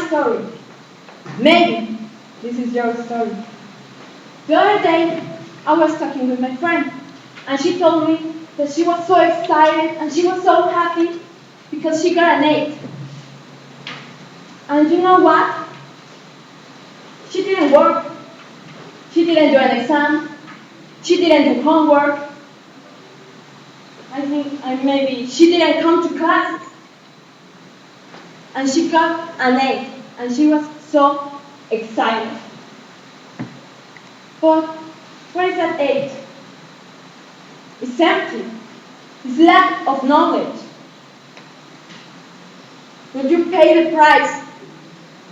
story. Maybe this is your story. The other day, I was talking with my friend, and she told me that she was so excited and she was so happy because she got an 8. And you know what? She didn't work. She didn't do an exam. She didn't do homework. I think maybe she didn't come to class. And she got an 8. And she was so excited. But where is that 8? It's empty. It's lack of knowledge. Would you pay the price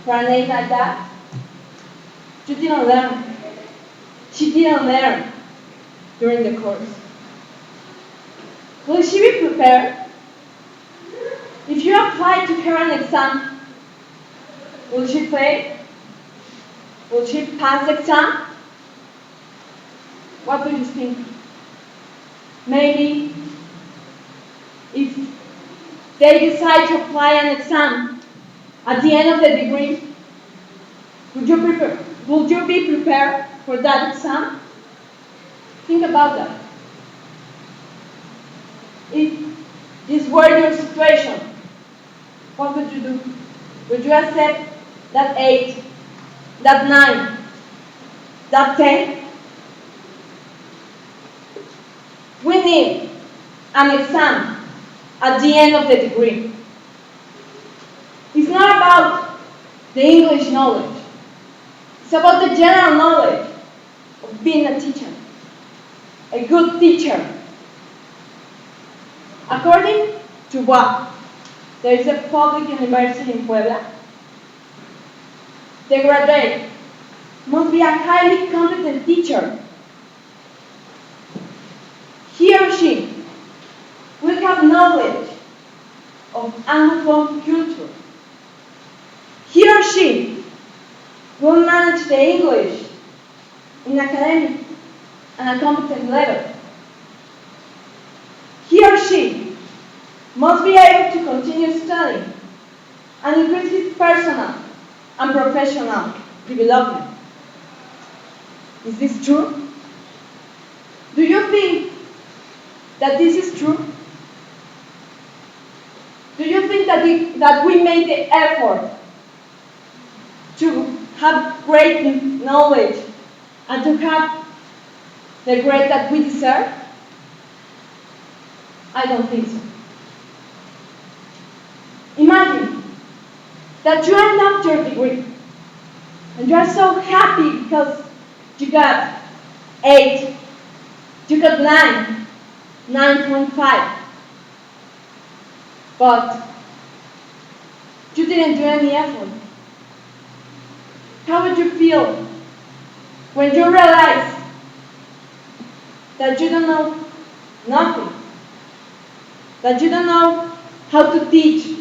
for an 8 like that? You didn't learn. She didn't learn during the course. Will she be prepared? If you apply to her an exam, will she fail? Will she pass the exam? What do you think? Maybe if they decide to apply an exam at the end of the degree, would you be prepared for that exam? Think about that. If this were your situation, what would you do? Would you accept that 8, that 9, that 10? We need an exam at the end of the degree. It's not about the English knowledge. It's about the general knowledge of being a teacher, a good teacher. According to what? There is a public university in Puebla. The graduate must be a highly competent teacher. He or she will have knowledge of Anglophone culture. He or she will manage the English in academic and a competent level. He or she must be able to continue studying and increase his personal and professional development. Is this true? Do you think that this is true? Do you think that we made the effort to have great knowledge and to have the grade that we deserve? I don't think so. Imagine that you end up your degree and you are so happy because you got 8, you got 9, 9.5, but you didn't do any effort. How would you feel when you realize that you don't know nothing, that you don't know how to teach,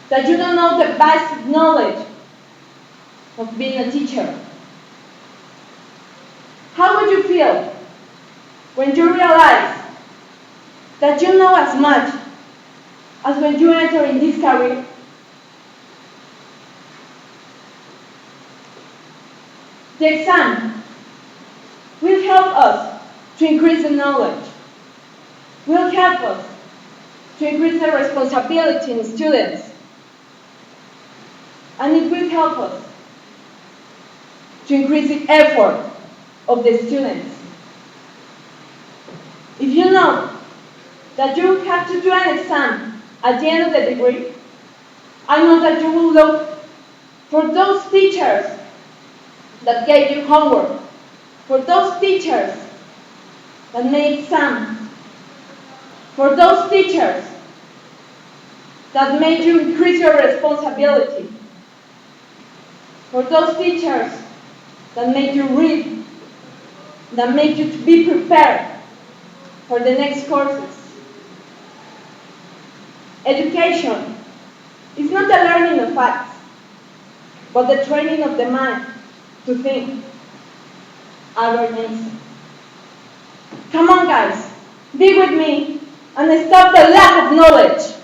that you don't know the basic knowledge of being a teacher? How would you feel when you realize that you know as much as when you enter in this career? The exam will help us to increase the knowledge, will help us to increase the responsibility in students, and it will help us to increase the effort of the students. If you know that you have to do an exam at the end of the degree, I know that you will look for those teachers that gave you homework, for those teachers that made exams, for those teachers that made you increase your responsibility, for those teachers that made you read, that made you to be prepared for the next courses. Education is not the learning of facts, but the training of the mind to think. Albert Einstein. Come on, guys, be with me and stop the lack of knowledge.